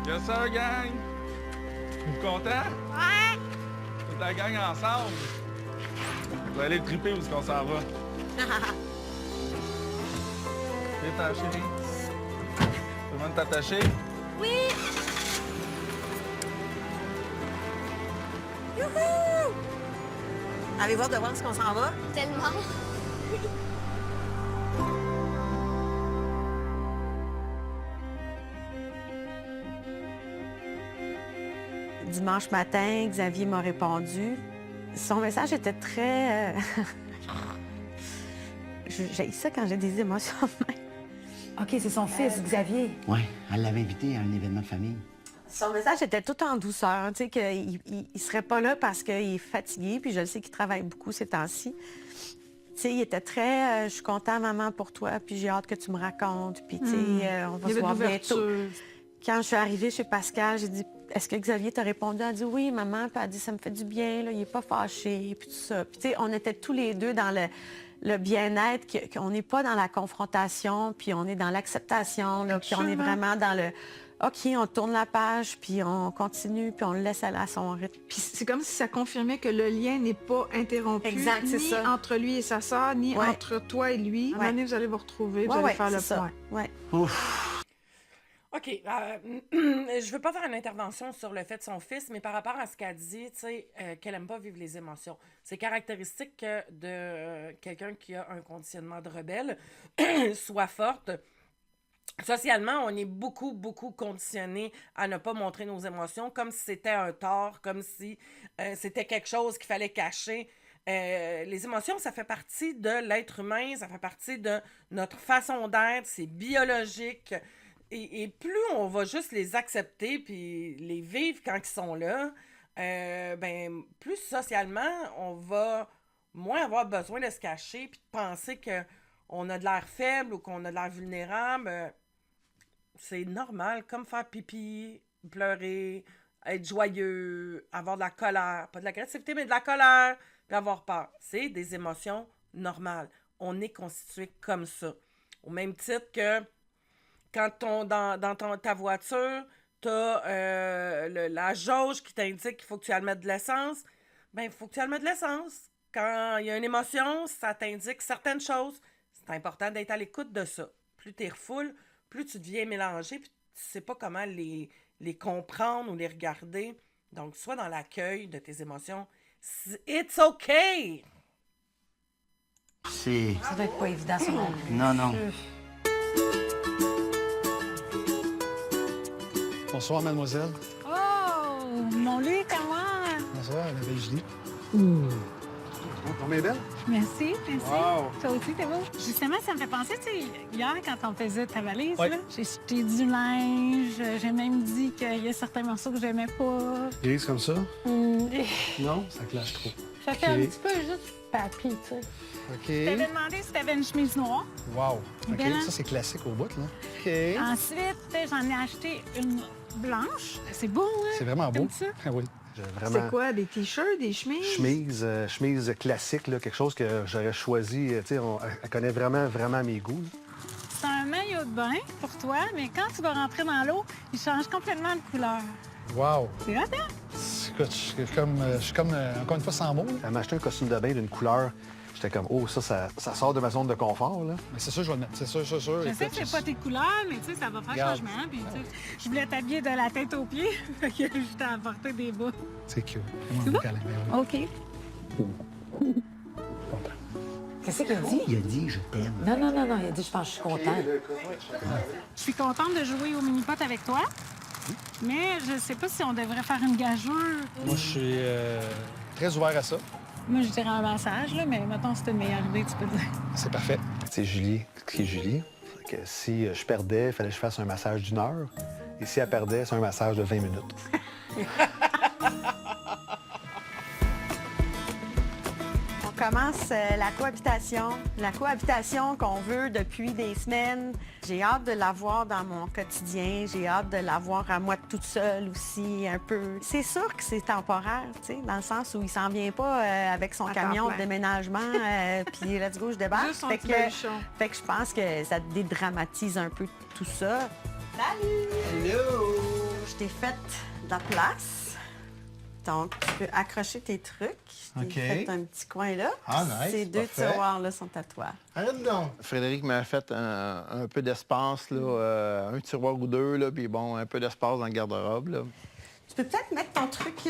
Qu'est-ce que ça, gang? Vous content? Ouais! Toute la gang ensemble. Vous allez triper où est-ce qu'on s'en va? Viens ta chérie. Tu veux t'attacher? Oui! Youhou! Avez-vous hâte de voir où est-ce qu'on s'en va? Tellement. Dimanche matin, Xavier m'a répondu. Son message était très... J'ai ça quand j'ai des émotions de même. OK, c'est son fils, Xavier. Oui, elle l'avait invité à un événement de famille. Son message était tout en douceur, tu sais, qu'il ne serait pas là parce qu'il est fatigué, puis je le sais qu'il travaille beaucoup ces temps-ci. Tu sais, il était très je suis content, maman, pour toi, puis j'ai hâte que tu me racontes, puis tu sais, on va se voir bientôt. Quand je suis arrivée chez Pascal, j'ai dit est-ce que Xavier t'a répondu? Elle a dit oui, maman, puis elle a dit ça me fait du bien, là, il est pas fâché, puis tout ça. Puis tu sais, on était tous les deux dans le bien-être, qu'on n'est pas dans la confrontation, puis on est dans l'acceptation, là, puis on est vraiment dans le OK, on tourne la page, puis on continue, puis on le laisse aller à son rythme. Puis c'est comme si ça confirmait que le lien n'est pas interrompu. Exact, c'est ni ça. entre lui et sa sœur, ni Ouais. entre toi et lui. À un moment donné, vous allez vous retrouver, vous allez faire le c'est point. ça. Ouais. OK. Je veux pas faire une intervention sur le fait de son fils, mais par rapport à ce qu'elle dit, tu sais, qu'elle aime pas vivre les émotions. C'est caractéristique que de quelqu'un qui a un conditionnement de rebelle soit forte. Socialement, on est beaucoup, beaucoup conditionné à ne pas montrer nos émotions, comme si c'était un tort, comme si c'était quelque chose qu'il fallait cacher. Les émotions, ça fait partie de l'être humain, ça fait partie de notre façon d'être, c'est biologique. Et plus on va juste les accepter puis les vivre quand ils sont là, ben plus socialement, on va moins avoir besoin de se cacher puis de penser qu'on a de l'air faible ou qu'on a de l'air vulnérable. C'est normal, comme faire pipi, pleurer, être joyeux, avoir de la colère. Pas de l'agressivité, mais de la colère, puis avoir peur. C'est des émotions normales. On est constitué comme ça. Au même titre que quand dans ta voiture, tu as la jauge qui t'indique qu'il faut que tu ailles mettre de l'essence, bien, il faut que tu ailles mettre de l'essence. Quand il y a une émotion, ça t'indique certaines choses. C'est important d'être à l'écoute de ça. Plus tu refoules, plus tu deviens mélangé, puis tu sais pas comment les comprendre ou les regarder. Donc, sois dans l'accueil de tes émotions. It's okay! C'est... Ça doit être pas évident, ça non plus. Non, non. Bonsoir, mademoiselle. Oh, mon Luc, comment? Bonsoir, la belle Julie. Combien belle? Merci, merci. Wow. Toi aussi, t'es beau. Justement, ça me fait penser, tu sais, hier, quand on faisait ta valise, Ouais. là, j'ai jeté du linge, j'ai même dit qu'il y a certains morceaux que j'aimais pas. Grise comme ça? Et Non, ça clash trop. ça fait Ok. un petit peu juste papier, tu sais. Je t'avais OK. demandé si t'avais une chemise noire. Wow. OK, Belle, hein? ça, c'est classique au bout, là. OK. Ensuite, j'en ai acheté une blanche. C'est beau, hein? C'est vraiment beau. T'aimes ça? Ah oui. J'ai C'est vraiment... quoi, des t-shirts, des chemises? Chemise classique, là, quelque chose que j'aurais choisi. Tu sais, elle connaît vraiment mes goûts. Là. C'est un maillot de bain pour toi, mais quand tu vas rentrer dans l'eau, il change complètement de couleur. Wow. C'est hot, hein? Écoute, je suis comme encore une fois, sans mots. là. Elle m'a acheté un costume de bain d'une couleur. J'étais comme, oh, ça sort de ma zone de confort, là. Mais c'est sûr, je vais le mettre. C'est sûr. Je sais Écoute, que c'est pas tes couleurs, mais tu sais, ça va faire Regarde. changement. Puis, tu sais, je voulais t'habiller de la tête aux pieds, fait que je t'ai apporté des bas. C'est cute. C'est bon? OK. Qu'est-ce qu'il dit? Il a dit, je t'aime. Non, il a dit, je pense que je suis content. Je suis contente de jouer au mini-pot avec toi, mais je sais pas si on devrait faire une gageure. Moi, je suis très ouvert à ça. Moi, je dirais un massage, là, mais mettons, c'est une meilleure idée, tu peux dire. C'est parfait. C'est Julie qui est Julie. Fait que si je perdais, il fallait que je fasse un massage d'1 heure. Et si elle perdait, c'est un massage de 20 minutes. On commence la cohabitation. La cohabitation qu'on veut depuis des semaines. J'ai hâte de la voir dans mon quotidien. J'ai hâte de la voir à moi toute seule aussi, un peu. C'est sûr que c'est temporaire, tu sais, dans le sens où il s'en vient pas avec son À camion temps de plein. déménagement, puis let's go, je débarque. Juste son petit baluchon. Fait que je pense que ça dédramatise un peu tout ça. Hello! Je t'ai fait de la place. Donc, tu peux accrocher tes trucs. Je t'ai fait un petit coin là. Ah, nice, Ces deux parfait. tiroirs-là sont à toi. Arrête donc. Frédéric m'a fait un peu d'espace, là, un tiroir ou deux, là, puis bon, un peu d'espace dans le garde-robe. Là. Tu peux peut-être mettre ton truc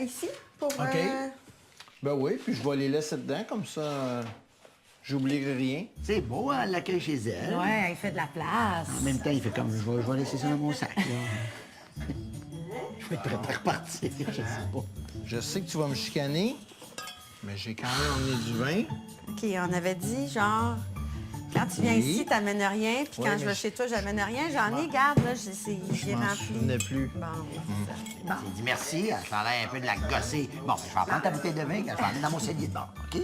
ici pour... OK. Ben oui, puis je vais les laisser dedans, comme ça, j'oublierai rien. C'est beau, hein, l'accueil chez elle. Ouais, il fait de la place. En même temps, il fait comme, je vais laisser ça dans mon sac, là. Je vais être prêt à repartir, je sais pas. Je sais que tu vas me chicaner, mais j'ai quand même emmené du vin. OK, on avait dit, genre, quand tu viens ici, t'amènes rien, puis quand Ouais, je mais vais chez toi, j'amène rien. J'en ai, garde, là, j'ai Je m'en rempli. souvenais plus. Bon, Bon. J'ai dit merci, elle a l'air un peu de la gosser. Bon, je vais en prendre ta bouteille de vin, je vais en mettre dans mon cellier de bord, OK?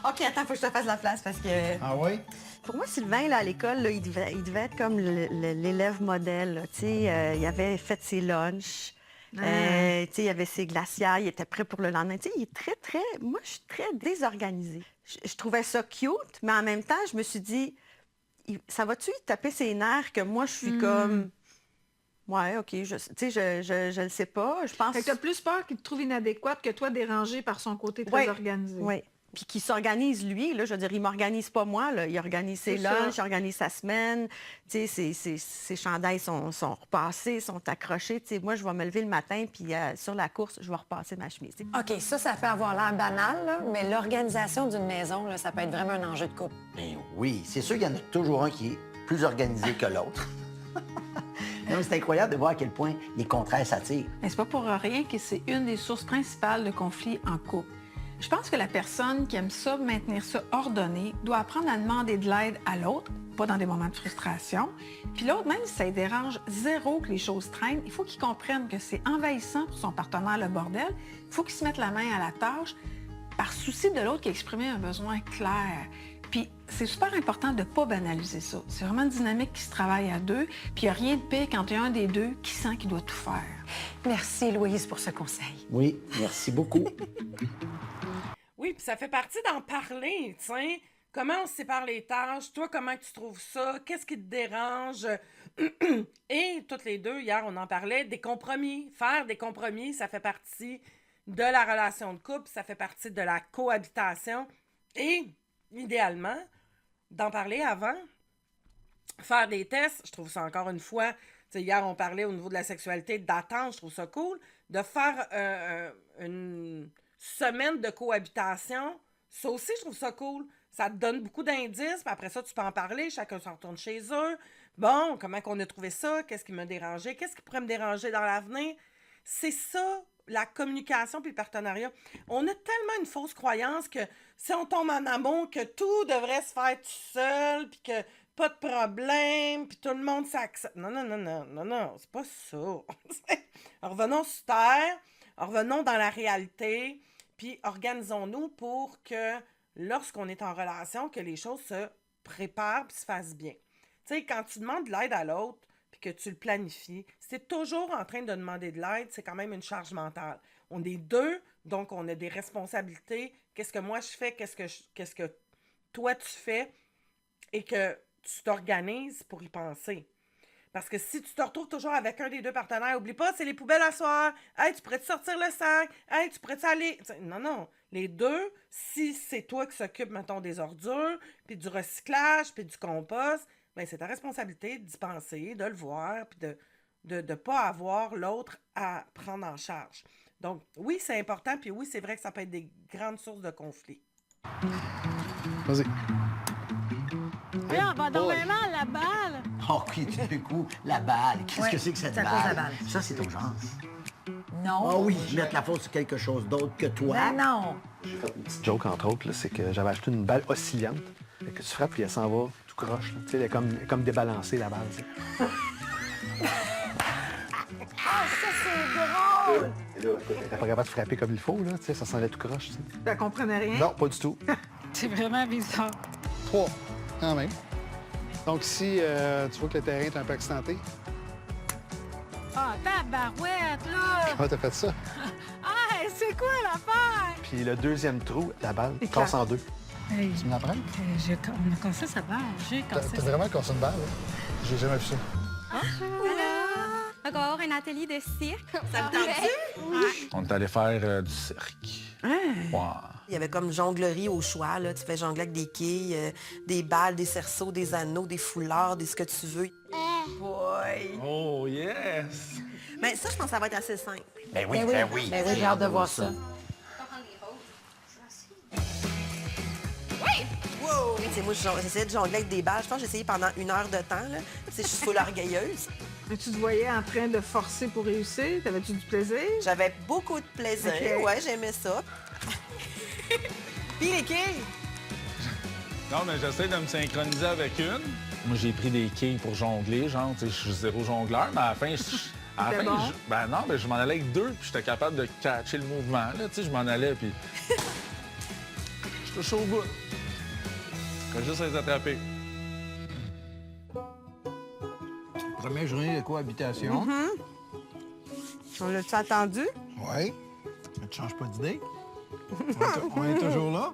OK, attends, faut que je te fasse la place parce que... Ah oui? Pour moi, Sylvain, là, à l'école, là, il devait être comme l'élève modèle. Là, tu sais, il avait fait ses lunchs. Tu sais, il avait ses glacières. Il était prêt pour le lendemain. Tu sais, il est très, très... Moi, je suis très désorganisée. Je trouvais ça cute, mais en même temps, je me suis dit, ça va-tu lui taper ses nerfs que moi, je suis comme... Ouais, OK, tu sais, je le sais pas. Je pense... Fait que t'as plus peur qu'il te trouve inadéquate que toi dérangé par son côté très organisé. Oui. Puis qu'il s'organise, lui, là, je veux dire, il m'organise pas moi, là. Il organise ses C'est ça. lunchs, il organise sa semaine. Tu sais, ses chandails sont repassés, sont accrochés. Tu sais, moi, je vais me lever le matin, puis sur la course, je vais repasser ma chemise. OK, ça peut avoir l'air banal, là, mais l'organisation d'une maison, là, ça peut être vraiment un enjeu de couple. Ben oui, c'est sûr qu'il y en a toujours un qui est plus organisé que l'autre. Non, mais c'est incroyable de voir à quel point les contraires s'attirent. Mais c'est pas pour rien que c'est une des sources principales de conflits en couple. Je pense que la personne qui aime ça, maintenir ça ordonné, doit apprendre à demander de l'aide à l'autre, pas dans des moments de frustration. Puis l'autre, même si ça lui dérange zéro que les choses traînent, il faut qu'il comprenne que c'est envahissant pour son partenaire le bordel. Il faut qu'il se mette la main à la tâche par souci de l'autre qui a exprimé un besoin clair. Puis c'est super important de ne pas banaliser ça. C'est vraiment une dynamique qui se travaille à deux. Puis il n'y a rien de pire quand il y a un des deux qui sent qu'il doit tout faire. Merci, Louise, pour ce conseil. Oui, merci beaucoup. Oui, puis ça fait partie d'en parler, tu sais. Comment on se sépare les tâches? Toi, comment tu trouves ça? Qu'est-ce qui te dérange? Et toutes les deux, hier, on en parlait, des compromis. Faire des compromis, ça fait partie de la relation de couple, ça fait partie de la cohabitation. Et, idéalement, d'en parler avant. Faire des tests, je trouve ça encore une fois... Tu sais, hier, on parlait au niveau de la sexualité, d'attente, je trouve ça cool. De faire une semaine de cohabitation, ça aussi, je trouve ça cool. Ça te donne beaucoup d'indices, puis après ça, tu peux en parler, chacun s'en retourne chez eux. Bon, comment qu'on a trouvé ça? Qu'est-ce qui m'a dérangé? Qu'est-ce qui pourrait me déranger dans l'avenir? C'est ça, la communication puis le partenariat. On a tellement une fausse croyance que si on tombe en amour, que tout devrait se faire tout seul, puis que pas de problème, puis tout le monde s'accepte. Non, c'est pas ça. Revenons sur terre, revenons dans la réalité, puis organisons-nous pour que lorsqu'on est en relation, que les choses se préparent puis se fassent bien. Tu sais, quand tu demandes de l'aide à l'autre, puis que tu le planifies, si tu es toujours en train de demander de l'aide, c'est quand même une charge mentale. On est deux, donc on a des responsabilités. Qu'est-ce que moi je fais? Qu'est-ce que toi tu fais? Et que tu t'organises pour y penser. Parce que si tu te retrouves toujours avec un des deux partenaires, oublie pas, c'est les poubelles à soir. Hey, tu pourrais-tu sortir le sac? Hey, tu pourrais-tu aller? Non. Les deux, si c'est toi qui s'occupe, mettons, des ordures, puis du recyclage, puis du compost, bien, c'est ta responsabilité d'y penser, de le voir, puis de ne pas avoir l'autre à prendre en charge. Donc, oui, c'est important, puis oui, c'est vrai que ça peut être des grandes sources de conflits. Vas-y. Oui, on va donc vraiment à la balle. Oh, oui, tout d'un coup, la balle. Qu'est-ce que c'est que cette c'est à balle? cause de la balle. Ça, c'est urgence. Non. Ah oui, mettre la faute sur quelque chose d'autre que toi. Ben non. J'ai fait une petite joke, entre autres, là, c'est que j'avais acheté une balle oscillante. Et que tu frappes, puis elle s'en va tout croche. Là. Tu sais, elle est comme débalancée, la balle. Tu sais. Ah, ça, c'est drôle. Et là, écoute, elle était pas capable de frapper comme il faut, là. Tu sais, ça s'en allait tout croche. Tu sais. Tu comprenais rien? Non, pas du tout. C'est vraiment bizarre. 3, quand même. Donc ici, tu vois que le terrain est un peu accidenté. Ah, tabarouette, là! Comment t'as fait ça? Ah, c'est quoi l'affaire? Puis le deuxième trou, la balle, casse en deux. Hey, Tu me l'apprends? on a cassé sa barre. J'ai cassé T'as vraiment cassé une balle, là? J'ai jamais vu ça. encore un atelier de cirque. Ça me tente-tu? On est allé faire du cirque. Ouais. Il y avait comme jonglerie au choix, là. Tu fais jongler avec des quilles, des balles, des cerceaux, des anneaux, des foulards, ce que tu veux. Boy! Oh, yes! Mais ça, je pense que ça va être assez simple. Ben oui, Ben oui, j'ai hâte de voir ça. Wow! Tu sais, moi, j'essayais de jongler avec des balles. Je pense que j'ai essayé pendant 1 heure de temps, là. Tu sais, je suis full orgueilleuse. Mais tu te voyais en train de forcer pour réussir? T'avais-tu du plaisir? J'avais beaucoup de plaisir. Ok. Ouais, j'aimais ça. Puis les quilles! Non, mais j'essaie de me synchroniser avec une. Moi, j'ai pris des quilles pour jongler, genre, tu sais, je suis zéro jongleur, mais à la fin, bon? ben non, ben je m'en allais avec 2, puis j'étais capable de catcher le mouvement, là, tu sais, je m'en allais, puis... Je touche au bout. Je vais juste les attraper. Première journée de cohabitation. On l'a-tu attendu? Oui. Tu changes pas d'idée. On est toujours là.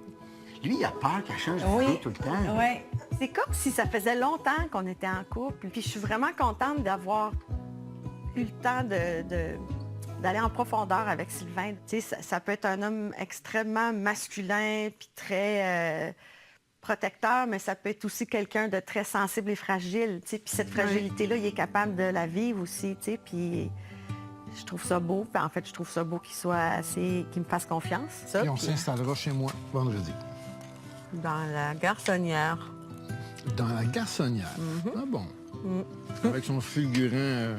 Lui, il a peur qu'elle change d'idée tout le temps. Oui. C'est comme si ça faisait longtemps qu'on était en couple. Puis je suis vraiment contente d'avoir eu le temps d'aller en profondeur avec Sylvain. Tu sais, ça peut être un homme extrêmement masculin puis très protecteur, mais ça peut être aussi quelqu'un de très sensible et fragile. Tu sais, puis cette fragilité-là, il est capable de la vivre aussi. Tu sais, puis je trouve ça beau. Puis en fait, je trouve ça beau qu'il me fasse confiance. Ça, Puis on puis s'installera chez moi vendredi. dans la garçonnière. Dans la garçonnière. Ah bon? Avec son fulgurant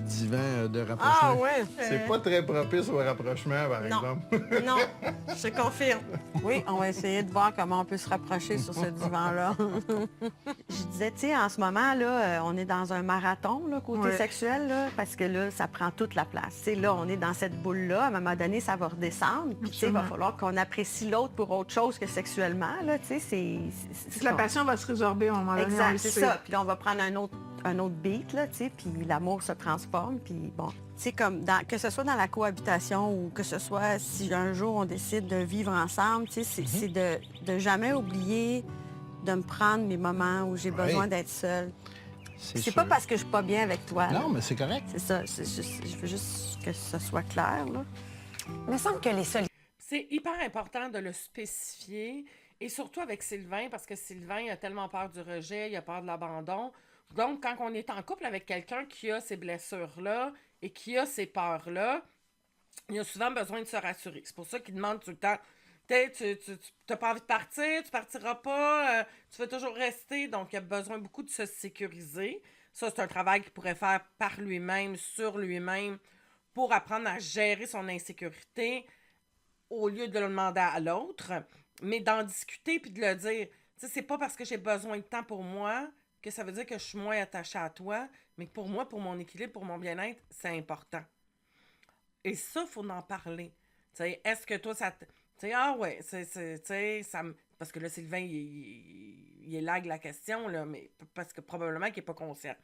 divan de rapprochement. Ah ouais! C'est pas très propice au rapprochement, par exemple. Non, je confirme. Oui, on va essayer de voir comment on peut se rapprocher sur ce divan-là. Je disais, tu sais, en ce moment, là, on est dans un marathon, là, côté sexuel, là, parce que là, ça prend toute la place. Tu sais, là, on est dans cette boule-là. À un moment donné, ça va redescendre. Puis, tu sais, il va falloir qu'on apprécie l'autre pour autre chose que sexuellement, là, tu sais, La passion va se résorber au moment donné. on Exact, le c'est sait. ça. Puis là, on va prendre un autre beat, là, tu sais, puis l'amour se transforme, puis bon. C'est comme, que ce soit dans la cohabitation ou que ce soit si un jour on décide de vivre ensemble, tu sais, c'est de jamais oublier de me prendre mes moments où j'ai besoin d'être seule. C'est pas parce que je suis pas bien avec toi. Non, là. mais c'est correct. C'est ça. Je veux juste que ce soit clair, là. Il me semble que les seuls... C'est hyper important de le spécifier, et surtout avec Sylvain, parce que Sylvain a tellement peur du rejet, il a peur de l'abandon. Donc, quand on est en couple avec quelqu'un qui a ces blessures-là et qui a ces peurs-là, il a souvent besoin de se rassurer. C'est pour ça qu'il demande tout le temps, tu n'as pas envie de partir, tu partiras pas, tu veux toujours rester. Donc, il a besoin beaucoup de se sécuriser. Ça, c'est un travail qu'il pourrait faire par lui-même, sur lui-même, pour apprendre à gérer son insécurité au lieu de le demander à l'autre, mais d'en discuter puis de le dire. Tu sais, c'est pas parce que j'ai besoin de temps pour moi que ça veut dire que je suis moins attachée à toi, mais que pour moi, pour mon équilibre, pour mon bien-être, c'est important. Et ça, il faut en parler. Tu sais, est-ce que toi, ça... Tu sais, ah ouais, tu sais, ça me... Parce que là, Sylvain, il élague la question, là, mais parce que probablement qu'il n'est pas conscient.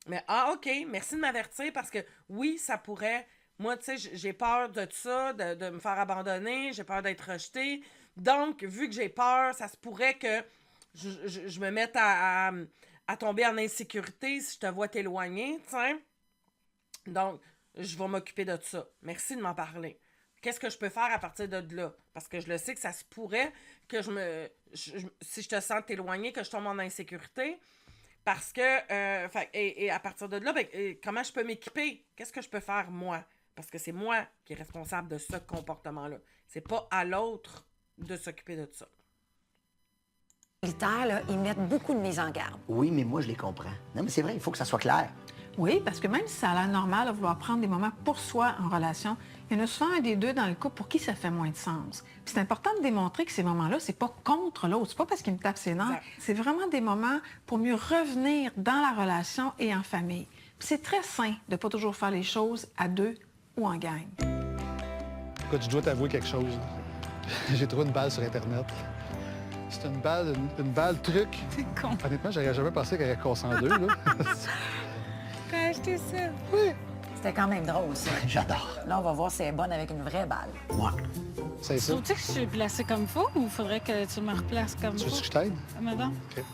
Mais, OK, merci de m'avertir, parce que oui, ça pourrait... Moi, tu sais, j'ai peur de ça, de me faire abandonner, j'ai peur d'être rejetée. Donc, vu que j'ai peur, ça se pourrait que je me mette à tomber en insécurité si je te vois t'éloigner, tu sais. Donc, je vais m'occuper de ça. Merci de m'en parler. Qu'est-ce que je peux faire à partir de là? Parce que je le sais que ça se pourrait que si je te sens t'éloigner, que je tombe en insécurité. Parce que, et à partir de là, comment je peux m'équiper? Qu'est-ce que je peux faire, moi? Parce que c'est moi qui est responsable de ce comportement-là. C'est pas à l'autre de s'occuper de ça. Là, ils mettent beaucoup de mise en garde. Oui, mais moi, je les comprends. Non, mais c'est vrai, il faut que ça soit clair. Oui, parce que même si ça a l'air normal de vouloir prendre des moments pour soi en relation, il y en a souvent un des deux dans le couple pour qui ça fait moins de sens. Puis c'est important de démontrer que ces moments-là, c'est pas contre l'autre, c'est pas parce qu'il me tape ses nerfs, Exact. c'est vraiment des moments pour mieux revenir dans la relation et en famille. Puis c'est très sain de pas toujours faire les choses à deux ou en gang. Écoute, je dois t'avouer quelque chose. J'ai trouvé une balle sur Internet. C'est une balle truc. C'est con. Honnêtement, j'aurais jamais pensé qu'elle allait casser en deux, là. T'as acheté ça? Oui. C'était quand même drôle, ça. J'adore. Là, on va voir si elle est bonne avec une vraie balle. Moi. C'est ça. Trouves-tu que je suis placée comme faux ou faudrait que tu me replaces comme Tu faux? veux que je t'aide? Madame? OK.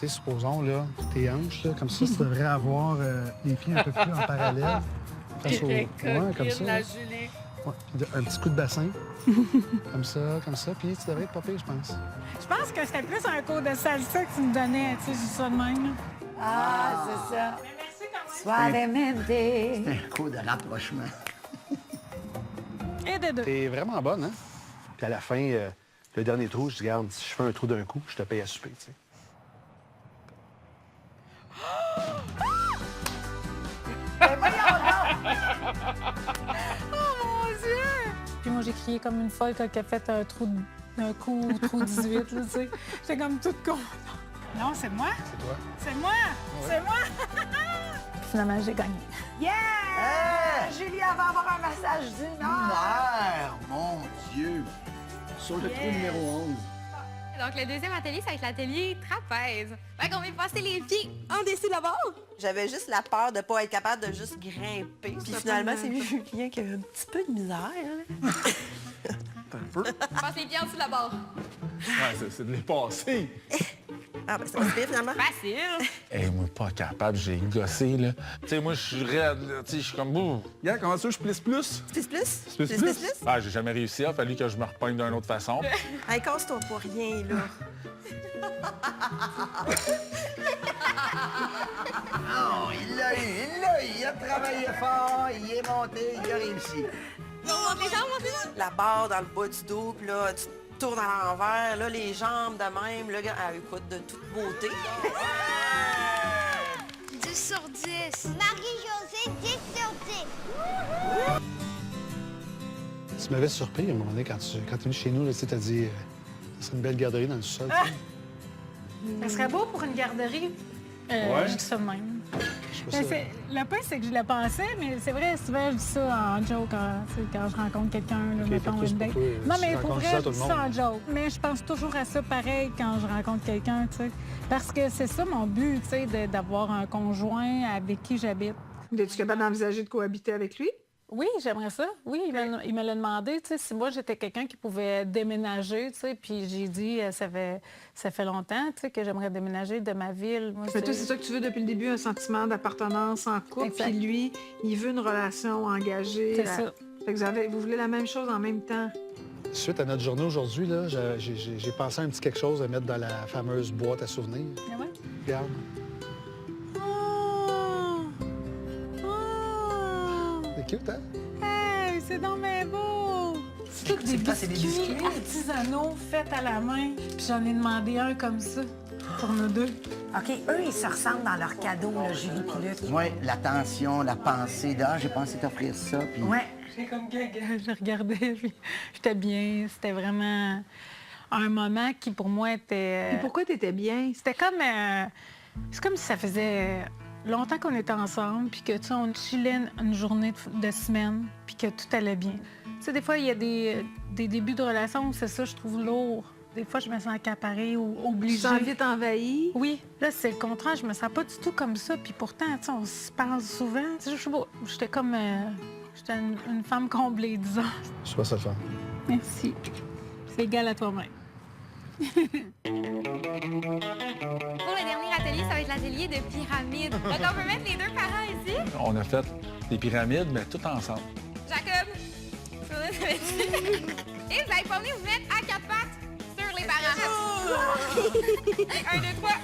Tu sais, supposons, là, tes hanches, là, comme ça, tu devrais avoir les pieds un peu plus en parallèle. Face au... Ouais, comme ça. La Julie. Ouais, puis un petit coup de bassin. comme ça. Puis tu devrais être pas pire, je pense. Je pense que c'était plus un cours de salsa que tu me donnais, tu sais, juste ça de même. Là. Ah, c'est ça. Mais merci quand Suavemente. C'est un coup de rapprochement. même. Et de deux. T'es vraiment bonne, hein? Puis à la fin, le dernier trou, je dis, regarde, si je fais un trou d'un coup, je te paye à souper, tu sais. Puis moi, j'ai crié comme une folle quand elle a fait un trou 18, là, tu sais. J'étais comme toute con. Non, c'est moi. C'est toi. C'est moi. C'est moi. Finalement, j'ai gagné. Yeah! Julie, elle va avoir un massage d'une Mère, mon Dieu! Sur le trou numéro 11. Donc, le deuxième atelier, ça va être l'atelier trapèze. Fait qu'on va passer les pieds en dessous d'abord. J'avais juste la peur de ne pas être capable de juste grimper. Puis finalement, c'est Julien qui a un petit peu de misère. Un peu. Passe les pieds en dessous d'abord. Ouais, c'est de les passer. Ah, ben, ça va se faire finalement. Facile. Hey, moi, pas capable, j'ai gossé, là. Tu sais, moi, je suis raide, là. Tu sais, je suis comme, bouh. Regarde, comment ça, je plisse plus? Plus, plus? Plus, plus? Ah, j'ai jamais réussi. Il a fallu que je me repeigne d'une autre façon. Hey, casse-toi pas rien, là. Oh, il l'a eu, il a travaillé fort, il est monté, il a réussi. Monte les jambes, monte les jambes. La barre dans le bas du dos, puis là, tu tournes à l'envers, là, les jambes de même, là, ah, écoute, de toute beauté. 10 sur 10. Marie-Josée, 10 sur 10. Tu m'avais surpris à un moment donné quand tu es venu chez nous, là, tu t'as dit, c'est une belle garderie dans le sous-sol. tu sais. Ça serait beau pour une garderie. Ouais. Je dis ça de même. Je trouve Mais ça- le point, c'est que je le pensais, mais c'est vrai, souvent, je dis ça en joke quand je rencontre quelqu'un, là, mettons, fait que une c'est date. pour toi, Non, tu mais pour racontes vrai, ça à je tout dis le ça en monde. joke. Mais je pense toujours à ça pareil quand je rencontre quelqu'un, tu sais. Parce que c'est ça mon but, tu sais, d'avoir un conjoint avec qui j'habite. Es-tu capable d'envisager de cohabiter avec lui? Oui, j'aimerais ça. Oui, il me l'a demandé, tu sais, si moi j'étais quelqu'un qui pouvait déménager, tu sais, puis j'ai dit, ça fait longtemps, tu sais, que j'aimerais déménager de ma ville. Moi, Mais toi, c'est ça que tu veux depuis le début, un sentiment d'appartenance en couple. Exact. Puis lui, il veut une relation engagée. C'est ça. Fait que vous voulez la même chose en même temps. Suite à notre journée aujourd'hui, là, j'ai pensé à un petit quelque chose à mettre dans la fameuse boîte à souvenirs. Ah ouais? Regarde. C'est cute, hein? Hey, c'est donc bien beau! C'est tous des quoi, c'est des biscuits biscuits? artisanaux faits à la main. Puis j'en ai demandé un comme ça pour nous deux. OK, eux, ils se ressemblent dans leurs cadeaux, là, Julie puis Luc. Oui, l'attention, la pensée de « Ah, j'ai pensé t'offrir ça », puis... Ouais. J'ai comme gaga, je regardais, puis j'étais bien. C'était vraiment un moment qui, pour moi, était... Et pourquoi t'étais bien? C'était comme... c'est comme si ça faisait longtemps qu'on était ensemble, puis que, tu sais, on chillait une journée de semaine, puis que tout allait bien. Tu sais, des fois, il y a des débuts de relation où c'est ça, je trouve lourd. Des fois, je me sens accaparée ou Tu obligée. te sens vite envahi? Oui, là, c'est le contraire. Je me sens pas du tout comme ça. Puis pourtant, tu sais, on se parle souvent. Tu sais, je sais pas, j'étais comme... j'étais une femme comblée, disons. Je trouve ça le fun. Merci. C'est égal à toi-même. Pour le dernier atelier, ça va être l'atelier de pyramide. Donc, on peut mettre les deux parents ici. On a fait des pyramides, mais tout ensemble. Jacob, et vous allez pas venir vous mettre à quatre pattes sur les parents. Un, deux, trois.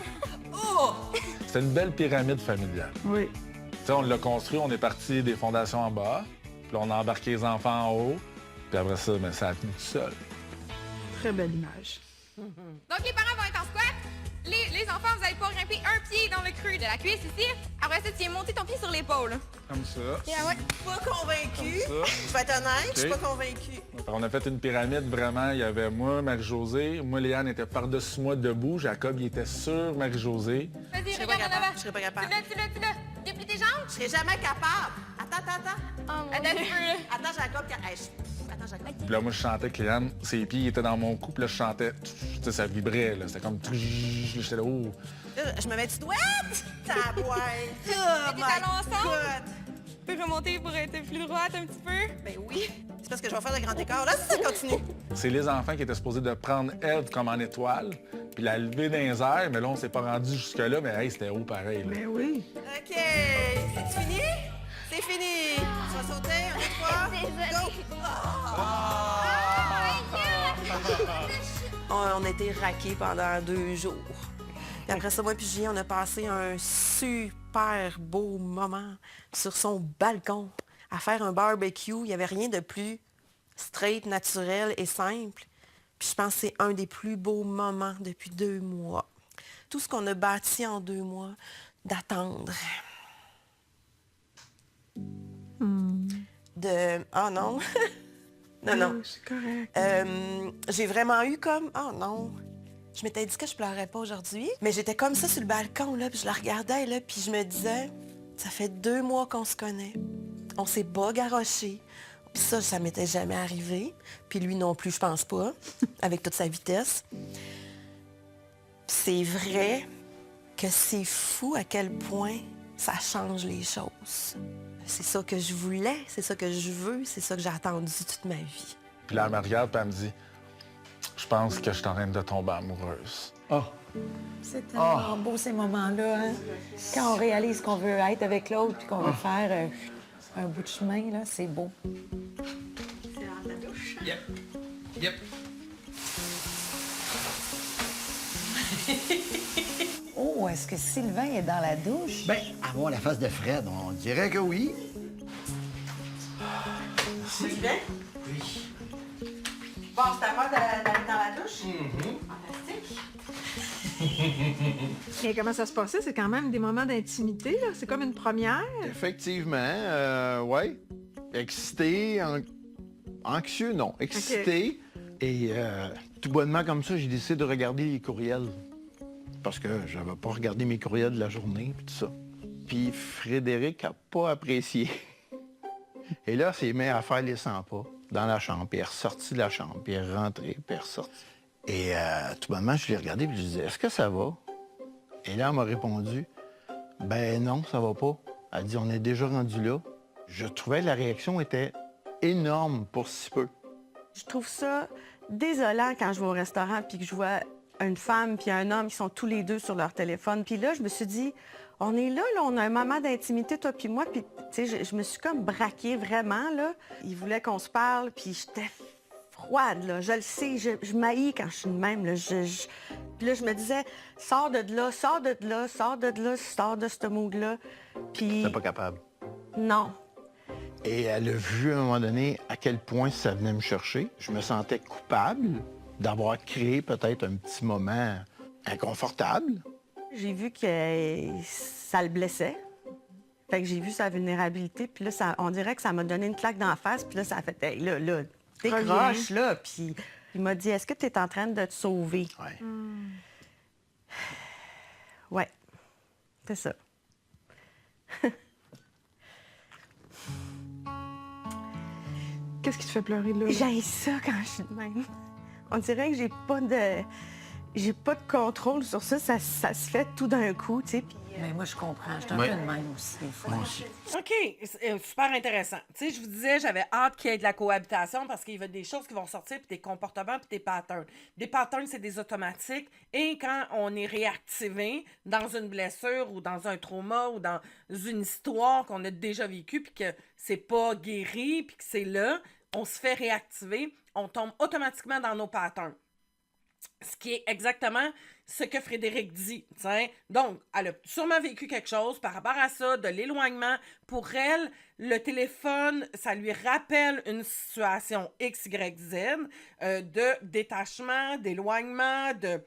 C'était une belle pyramide familiale. Oui. Tu sais, on l'a construit, on est parti des fondations en bas, puis là, on a embarqué les enfants en haut, puis après ça, ben, ça a tenu tout seul. Très belle image. Donc, les parents vont être en squat. Les enfants, vous allez pas grimper un pied dans le creux de la cuisse ici. Après ça, tu viens monter ton pied sur l'épaule. Comme ça. Yeah, ouais. Pas convaincue. Comme ça. Je vais être honnête, je suis OK. pas convaincue. On a fait une pyramide, vraiment, il y avait moi, Marie-Josée. Moi, Léane était par-dessus moi debout. Jacob, il était sur Marie-Josée. Vas-y, Je serais pas regarde en capable. avant. Je serais pas capable. Tu l'as. Déplie tes jambes. Je serais jamais capable. Attends. Attends un peu, là. Attends, Jacob. Hey, attends, Jacob. Puis là, moi, je chantais que Léane, ses pieds étaient dans mon cou, puis là, je chantais. Tu sais, ça vibrait, là. C'était comme... J'étais là, oh! Là, je me mets du douette. Ta boîte. Oh Mets tes my talons ensemble. God. Tu peux remonter pour être plus droite un petit peu. Ben oui. C'est parce que je vais faire le grand écart. Là, ça continue. C'est les enfants qui étaient supposés de prendre Ève comme en étoile, puis la lever dans les airs, mais là, on s'est pas rendu jusque-là, mais hey, c'était haut pareil. Là. Ben oui. OK. C'est fini? C'est fini. Tu vas sauter, 1, 2, 3. Go! On a été raqués pendant 2 jours. Puis après ça, moi et Julien, on a passé un super beau moment sur son balcon à faire un barbecue. Il n'y avait rien de plus straight, naturel et simple. Puis je pense que c'est un des plus beaux moments depuis 2 mois. Tout ce qu'on a bâti en 2 mois, d'attendre. Oh non! Non. C'est correct. J'ai vraiment eu comme... Oh non! Je m'étais dit que je pleurais pas aujourd'hui, mais j'étais comme ça sur le balcon, là, puis je la regardais, là, puis je me disais, ça fait 2 mois qu'on se connaît. On s'est pas garoché. Puis ça m'était jamais arrivé. Puis lui non plus, je pense pas, avec toute sa vitesse. C'est vrai que c'est fou à quel point ça change les choses. C'est ça que je voulais, c'est ça que je veux, c'est ça que j'ai attendu toute ma vie. Puis là, elle me regarde, puis elle me dit, je pense que je suis en train de tomber amoureuse. C'est tellement beau ces moments-là, hein? Quand on réalise qu'on veut être avec l'autre puis qu'on veut faire un bout de chemin, là, c'est beau. C'est dans la douche? Yep. Oh, est-ce que Sylvain est dans la douche? Ben, avoir la face de Fred, on dirait que oui. Sylvain? Oui. Bon, c'est à moi d'aller dans la douche? Fantastique. Et comment ça se passait? C'est quand même des moments d'intimité, là. C'est comme une première. Effectivement, ouais. Excité, anxieux, non. Excité. Et tout bonnement comme ça, j'ai décidé de regarder les courriels. Parce que j'avais pas regardé mes courriels de la journée, puis tout ça. Puis Frédéric a pas apprécié. Et là, c'est mis à faire les 100 pas dans la chambre. Puis elle est ressortie de la chambre, puis elle est rentrée, puis elle est ressortie. Et tout bonnement, je l'ai regardé, puis je disais, est-ce que ça va? Et là, elle m'a répondu, ben non, ça va pas. Elle dit, on est déjà rendu là. Je trouvais que la réaction était énorme pour si peu. Je trouve ça désolant quand je vais au restaurant puis que je vois une femme puis un homme qui sont tous les deux sur leur téléphone. Puis là, je me suis dit, on est là, on a un moment d'intimité, toi puis moi. Puis, tu sais, je me suis comme braquée vraiment, là. Il voulait qu'on se parle, puis j'étais froide, là. Je le sais, je m'haïs quand je suis de même, là. Puis là, je me disais, sors de là, sors de là, sors de là, sors de ce mood-là. Puis... T'es pas capable. Non. Et elle a vu à un moment donné à quel point ça venait me chercher. Je me sentais coupable d'avoir créé peut-être un petit moment inconfortable. J'ai vu que ça le blessait. Fait que j'ai vu sa vulnérabilité. Puis là, on dirait que ça m'a donné une claque dans la face. Puis là, ça a fait, hey, là, décroche, là. Puis il m'a dit, est-ce que tu es en train de te sauver? Ouais. Ouais, c'est ça. Qu'est-ce qui te fait pleurer, là? J'ai ça quand je suis de même. On dirait que j'ai pas de contrôle sur ça. Ça se fait tout d'un coup, tu sais. Puis, Mais moi, je comprends. Je suis un peu de même aussi, des fois. Moi aussi. OK, super intéressant. Tu sais, je vous disais, j'avais hâte qu'il y ait de la cohabitation parce qu'il y a des choses qui vont sortir, puis des comportements, puis des patterns. Des patterns, c'est des automatiques. Et quand on est réactivé dans une blessure ou dans un trauma ou dans une histoire qu'on a déjà vécue, puis que c'est pas guéri, puis que c'est là, on se fait réactiver, on tombe automatiquement dans nos patterns. Ce qui est exactement ce que Frédéric dit. T'sais. Donc, elle a sûrement vécu quelque chose par rapport à ça, de l'éloignement. Pour elle, le téléphone, ça lui rappelle une situation X, Y, Z, de détachement, d'éloignement, de...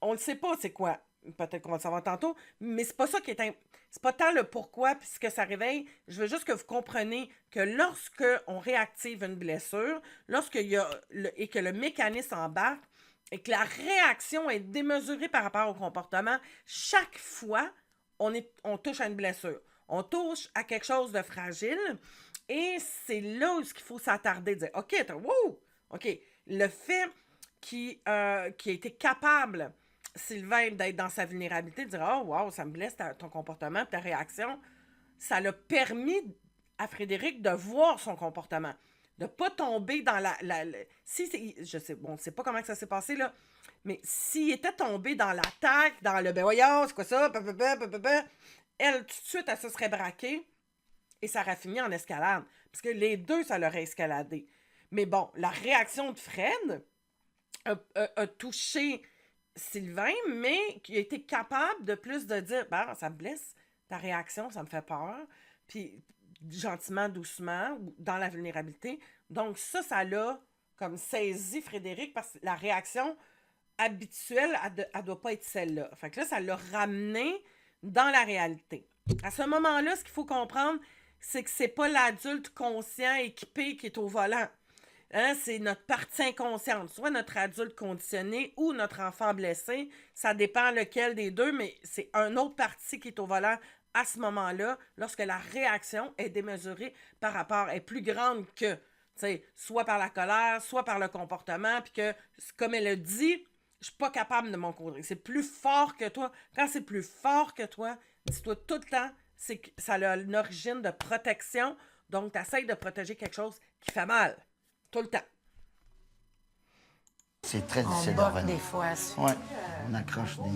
On ne sait pas c'est quoi. Peut-être qu'on va le savoir tantôt, mais c'est pas ça qui est... C'est pas tant le pourquoi puis ce que ça réveille. Je veux juste que vous compreniez que lorsque on réactive une blessure, lorsqu'il y a et que le mécanisme embarque, et que la réaction est démesurée par rapport au comportement, chaque fois, on touche à une blessure. On touche à quelque chose de fragile. Et c'est là où il faut s'attarder, dire, OK, wow! OK, le fait qu'il a été capable, Sylvain, d'être dans sa vulnérabilité, de dire, oh, wow, ça me blesse ton comportement, ta réaction, ça l'a permis à Frédéric de voir son comportement. De pas tomber dans je sais, bon, c'est pas comment que ça s'est passé, là, mais s'il était tombé dans l'attaque, dans le « ben voyons, c'est quoi ça? » Elle, tout de suite, elle se serait braquée et ça aurait fini en escalade. Parce que les deux, ça l'aurait escaladé. Mais bon, la réaction de Fred a touché Sylvain, mais qui a été capable de plus de dire « ben, ça me blesse, ta réaction, ça me fait peur. » Puis gentiment, doucement, dans la vulnérabilité. Donc ça l'a comme saisi Frédéric parce que la réaction habituelle, elle doit pas être celle-là. Fait que là, ça l'a ramené dans la réalité. À ce moment-là, ce qu'il faut comprendre, c'est que c'est pas l'adulte conscient, équipé qui est au volant. Hein, c'est notre partie inconsciente, soit notre adulte conditionné ou notre enfant blessé. Ça dépend lequel des deux, mais c'est un autre parti qui est au volant à ce moment-là, lorsque la réaction est démesurée est plus grande que, soit par la colère, soit par le comportement, puis que, comme elle a dit, je suis pas capable de m'en contrôler. C'est plus fort que toi. Quand c'est plus fort que toi, dis-toi tout le temps, c'est que ça a une origine de protection, donc tu essaies de protéger quelque chose qui fait mal. Tout le temps. C'est très difficile de botte revenir. des fois. Ouais, on accroche des...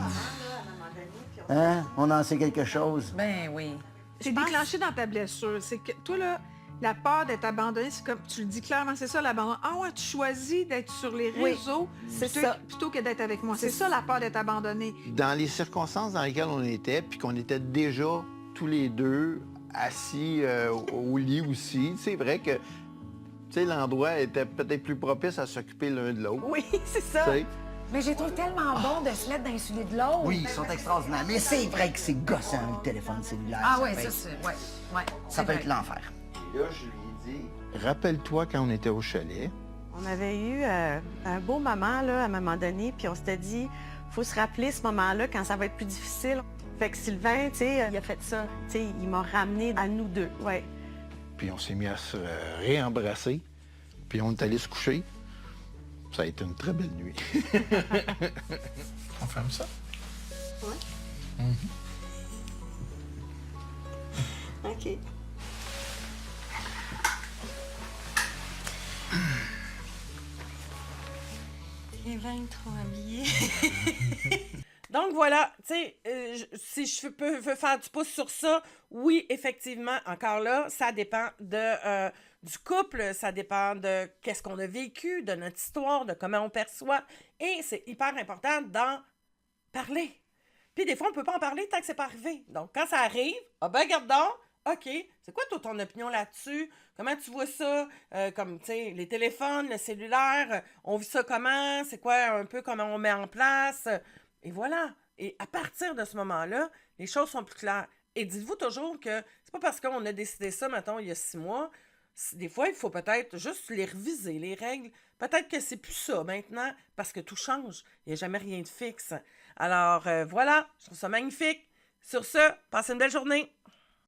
Hein? On en sait quelque chose. Ben oui. C'est déclenché dans ta blessure. C'est que toi, là, la peur d'être abandonné, c'est comme tu le dis clairement, c'est ça l'abandon. Ah ouais, tu choisis d'être sur les réseaux plutôt que d'être avec moi. C'est ça la peur d'être abandonné. Dans les circonstances dans lesquelles on était, puis qu'on était déjà tous les deux assis au lit aussi, c'est vrai que l'endroit était peut-être plus propice à s'occuper l'un de l'autre. Oui, c'est ça. T'sais. Mais j'ai trouvé tellement bon de se mettre dans les souliers de l'autre. Oui, ils sont extraordinaires. Mais c'est vrai que c'est gossant, le téléphone cellulaire. Ah oui, peut ça être- c'est... Ouais. Ça peut être l'enfer. Et là, je lui ai dit... Rappelle-toi quand on était au chalet. On avait eu un beau moment là, à un moment donné, puis on s'était dit, faut se rappeler ce moment-là quand ça va être plus difficile. Fait que Sylvain, tu sais, il a fait ça. Tu sais, il m'a ramené à nous deux, ouais. Puis on s'est mis à se réembrasser. Puis on est allé se coucher. Ça a été une très belle nuit. On ferme ça? Oui. OK. T'es bien trop habillé. Donc voilà, tu sais, si je peux faire du pouce sur ça, oui, effectivement, encore là, ça dépend du couple, ça dépend de qu'est-ce qu'on a vécu, de notre histoire, de comment on perçoit, et c'est hyper important d'en parler. Puis des fois, on peut pas en parler tant que c'est pas arrivé. Donc quand ça arrive, ah ben regarde donc, OK, c'est quoi toi ton opinion là-dessus? Comment tu vois ça? Comme, tu sais, les téléphones, le cellulaire, on vit ça comment? C'est quoi un peu comment on met en place? Et voilà. Et à partir de ce moment-là, les choses sont plus claires. Et dites-vous toujours que c'est pas parce qu'on a décidé ça, mettons, il y a 6 mois. Des fois, il faut peut-être juste les reviser, les règles. Peut-être que c'est plus ça maintenant, parce que tout change. Il n'y a jamais rien de fixe. Alors, voilà, je trouve ça magnifique. Sur ce, passez une belle journée.